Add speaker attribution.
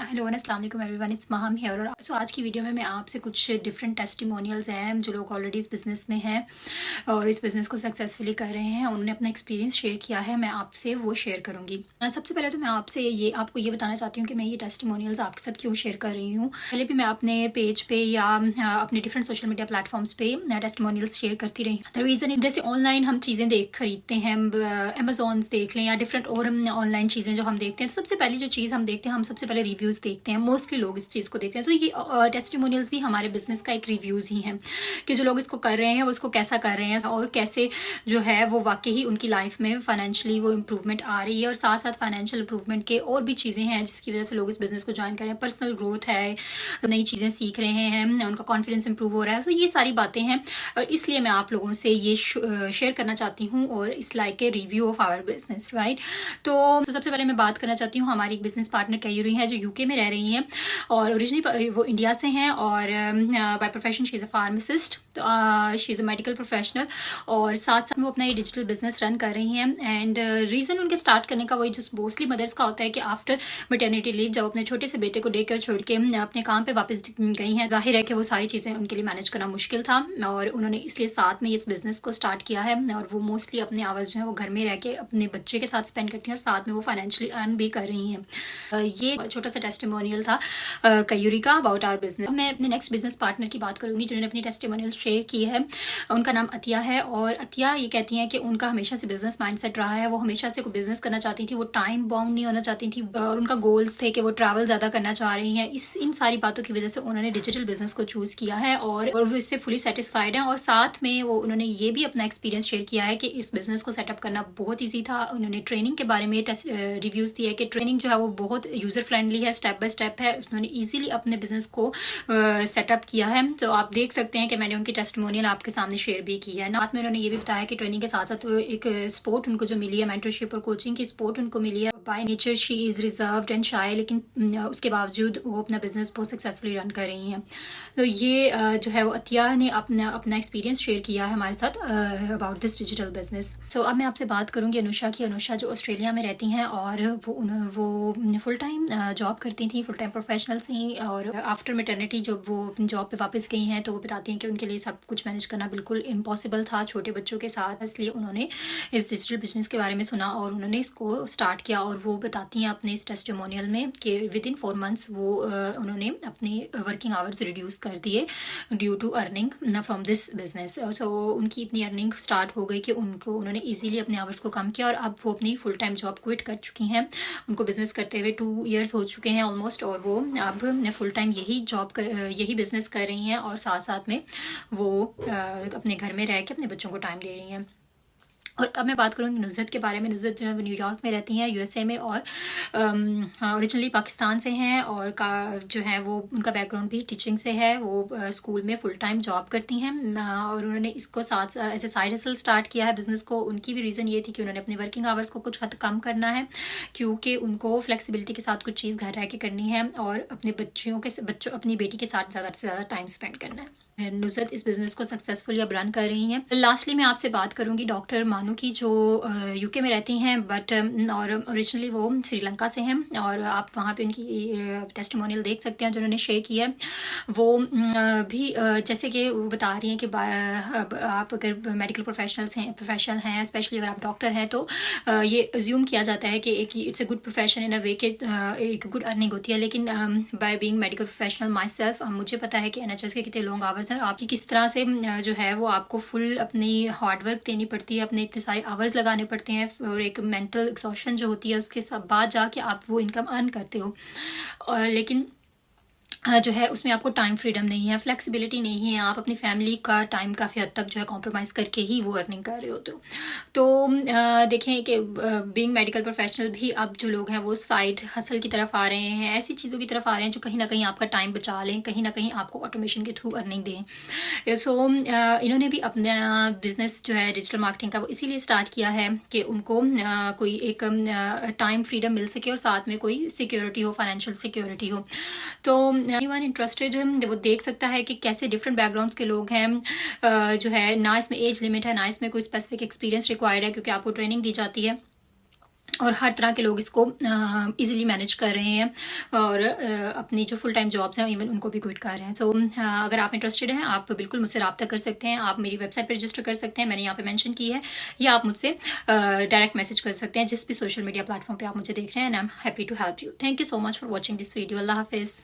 Speaker 1: Hello अस्सलाम वालेकुम everyone, it's Meham here. और आज की वीडियो में मैं आपसे कुछ डिफरेंट टेस्टिमोनियल्स हैं जो लोग ऑलरेडी इस बिज़नेस में हैं और इस बिज़नेस को सक्सेसफुली कर रहे हैं। उन्होंने अपना एक्सपीरियंस शेयर किया है, मैं आपसे वो शेयर करूँगी। सबसे पहले तो मैं आपको ये बताना चाहती हूँ कि मैं ये टेस्टिमोनियल्स आपके साथ क्यों शेयर कर रही हूँ। पहले भी मैं अपने पेज पे या अपने डिफरेंट सोशल मीडिया प्लेटफॉर्म्स पे टेस्टिमोनियल्स शेयर करती रही। द रीज़न जैसे ऑनलाइन हम चीज़ें खरीदते हैं, अमेजोन देख लें या डिफरेंट और ऑनलाइन चीज़ें जो हम देखते हैं, तो सबसे पहली जो चीज़ हम देखते हैं, हम सबसे पहले रिव्यूज़ देखते हैं। मोस्टली लोग इस चीज़ को देखते हैं। तो ये टेस्टिमोनियल्स भी हमारे बिजनेस का एक रिव्यूज़ ही हैं कि जो लोग इसको कर रहे हैं वो इसको कैसा कर रहे हैं और कैसे जो है वो वाकई ही उनकी लाइफ में फाइनेंशियली वो इम्प्रूवमेंट आ रही है। और साथ साथ फाइनेंशियल इम्प्रूवमेंट के और भी चीज़ें हैं जिसकी वजह से लोग इस बिज़नेस को ज्वाइन कर रहे हैं। पर्सनल ग्रोथ है, नई चीज़ें सीख रहे हैं, उनका कॉन्फिडेंस इंप्रूव हो रहा है। तो ये सारी बातें हैं और इसलिए मैं आप लोगों से ये शेयर करना चाहती हूँ और इस like a review of our business, right. तो सबसे पहले मैं बात करना चाहती हूँ, हमारी एक बिजनेस पार्टनर कैयूरी है जो यूके में रह रही हैं और ओरिजिनली वो इंडिया से हैं और by profession she is a pharmacist, she is a medical professional और साथ साथ वो अपना ये डिजिटल बिजनेस रन कर रही हैं। एंड रीज़न उनके स्टार्ट करने का वही जो मोस्टली मदर्स का होता है कि आफ्टर मैटरनिटी लीव जब अपने छोटे से बेटे को डे केयर छोड़ के अपने काम पे वापस गई हैं, जाहिर है कि वो सारी चीज़ें उनके लिए मैनेज करना मुश्किल था और उन्होंने इसलिए साथ में इस बिज़नेस को स्टार्ट किया है। और वो मोस्टली अपने आवर्स जो है वो घर में रह के अपने बच्चे के साथ स्पेंड करती हैं और साथ में वो फाइनेंशियली अर्न भी कर रही हैं। ये छोटा सा टेस्टिमोनियल था कैयूरी का अबाउट आवर बिजनेस। मैं अपने नेक्स्ट बिजनेस पार्टनर की बात करूंगी जिन्होंने अपनी टेस्टिमोनियल शेयर की है। उनका नाम अतिया है और अतिया ये कहती हैं कि उनका हमेशा से बिजनेस माइंडसेट रहा है। वो हमेशा से कोई बिजनेस करना चाहती थी, वो टाइम बाउंड नहीं होना चाहती थी और उनका गोल्स थे कि वो ट्रैवल ज़्यादा करना चाह रही हैं। इन सारी बातों की वजह से उन्होंने डिजिटल बिजनेस को चूज़ किया है और वो इससे फुली सेटिस्फाइड हैं। और साथ में वो उन्होंने ये भी अपना एक्सपीरियंस शेयर किया है कि इस बिजनेस को सेटअप करना बहुत ईजी था। उन्होंने ट्रेनिंग के बारे में रिव्यूज़ दिए कि ट्रेनिंग जो है वो बहुत यूज़र फ्रेंडली है, स्टेप बाय स्टेप है। उन्होंने ईजिली अपने बिजनेस को सेटअप किया है। तो आप देख सकते हैं कि मैंने उनकी टेस्टिमोनियल आपके सामने शेयर भी की है। साथ में उन्होंने ये भी बताया कि ट्रेनिंग के साथ साथ एक सपोर्ट उनको जो मिली है, मेंटरशिप और कोचिंग की सपोर्ट उनको मिली है। By nature she is reserved and shy, लेकिन उसके बावजूद वो अपना बिजनेस बहुत सक्सेसफुली रन कर रही हैं। तो ये जो है वो अतिया ने अपना एक्सपीरियंस शेयर किया है हमारे साथ अबाउट दिस डिजिटल बिजनेस। सो अब मैं आपसे बात करूँगी अनुषा की। अनुषा जो ऑस्ट्रेलिया में रहती हैं और वो फुल टाइम जॉब करती थी, फुल टाइम प्रोफेशनल से ही। और आफ्टर मैटरनिटी जब वो अपनी जॉब पे वापस गई हैं तो वो बताती हैं कि उनके लिए सब कुछ मैनेज करना बिल्कुल इम्पॉसिबल था छोटे बच्चों के साथ। इसलिए उन्होंने इस डिजिटल बिजनेस के बारे में सुना और उन्होंने इसको स्टार्ट किया। और वो बताती हैं अपने इस टेस्टिमोनियल में कि विद इन 4 मंथ्स वो उन्होंने अपने वर्किंग आवर्स रिड्यूस कर दिए due to earning from this business. So उनकी इतनी अर्निंग स्टार्ट हो गई कि उन्होंने ईजिली अपने आवर्स को कम किया और अब वो अपनी फुल टाइम जॉब क्विट कर चुकी हैं। उनको बिजनेस करते हुए 2 years हो चुके हैं ऑलमोस्ट और वो अब फुल टाइम यही बिजनेस कर रही हैं और साथ साथ में वो अपने घर में रह के अपने बच्चों को टाइम दे रही हैं। और अब मैं बात करूँगी नुज़रत के बारे में। नुज़रत जो है वो न्यूयॉर्क में रहती हैं, यूएसए में, और ओरिजिनली पाकिस्तान से हैं और जो है वो उनका बैकग्राउंड भी टीचिंग से है। वो स्कूल में फुल टाइम जॉब करती हैं और उन्होंने इसको साथ ऐसे साइड हसल स्टार्ट किया है बिज़नेस को। उनकी भी रीज़न ये थी कि उन्होंने अपने वर्किंग आवर्स को कुछ हद कम करना है क्योंकि उनको फ्लेक्सिबिलिटी के साथ कुछ चीज़ घर रह के करनी है और अपने अपनी बेटी के साथ ज़्यादा से ज़्यादा टाइम स्पेंड करना है। नुज़रत इस बिज़नेस को सक्सेसफुली अब रन कर रही हैं। लास्टली मैं आपसे बात करूंगी डॉक्टर मानू की जो यूके में रहती हैं बट और ओरिजिनली वो श्रीलंका से हैं और आप वहाँ पे उनकी टेस्टिमोनियल देख सकते हैं जो उन्होंने शेयर किया है। वो भी जैसे कि वो बता रही हैं कि आप अगर मेडिकल प्रोफेशनल हैं स्पेशली अगर आप डॉक्टर हैं तो ये अज्यूम किया जाता है कि it's a good profession in a way के एक गुड अर्निंग होती है। लेकिन by being medical professional myself मुझे पता है कि NHS के कितने लॉन्ग आवर्स हैं, आपकी किस तरह से जो है वो आपको फुल अपनी हार्डवर्क देनी पड़ती है, अपने इतने सारे आवर्स लगाने पड़ते हैं और एक मेंटल एक्सॉशन जो होती है उसके बाद जाके आप वो इनकम अर्न करते हो। लेकिन जो है उसमें आपको टाइम फ्रीडम नहीं है, फ्लेक्सिबिलिटी नहीं है, आप अपनी फैमिली का टाइम काफ़ी हद तक जो है कॉम्प्रोमाइज़ करके ही वो अर्निंग कर रहे होते हो। तो देखें कि बीइंग मेडिकल प्रोफेशनल भी अब जो लोग हैं वो साइड हसल की तरफ आ रहे हैं, ऐसी चीज़ों की तरफ आ रहे हैं जो कहीं ना कहीं आपका टाइम बचा लें, कहीं ना कहीं आपको ऑटोमेशन के थ्रू अर्निंग दें। सो इन्होंने भी अपना बिजनेस जो है डिजिटल मार्केटिंग का वो इसीलिए स्टार्ट किया है कि उनको कोई एक टाइम फ्रीडम मिल सके और साथ में कोई सिक्योरिटी हो, फाइनेंशियल सिक्योरिटी हो। तो एनीवन इंटरेस्टेड वो देख सकता है कि कैसे डिफरेंट बैकग्राउंड्स के लोग हैं। जो है ना इसमें एज लिमिट है, ना इसमें कोई स्पेसिफिक एक्सपीरियंस रिक्वायर्ड है क्योंकि आपको ट्रेनिंग दी जाती है और हर तरह के लोग इसको इजीली मैनेज कर रहे हैं और अपनी जो फुल टाइम जॉब्स हैं इवन उनको भी क्विट कर रहे हैं। सो अगर आप इंटरेस्टेड हैं आप बिल्कुल मुझसे रब्ता कर सकते हैं, आप मेरी वेबसाइट पर रजिस्टर कर सकते हैं, मैंने यहाँ पे मेंशन की है, या आप मुझसे डायरेक्ट मैसेज कर सकते हैं जिस भी सोशल मीडिया प्लेटफॉर्म पे आप मुझे देख रहे हैं, and I am happy to help you. Thank you so much for watching this video. अल्लाह हाफिज़।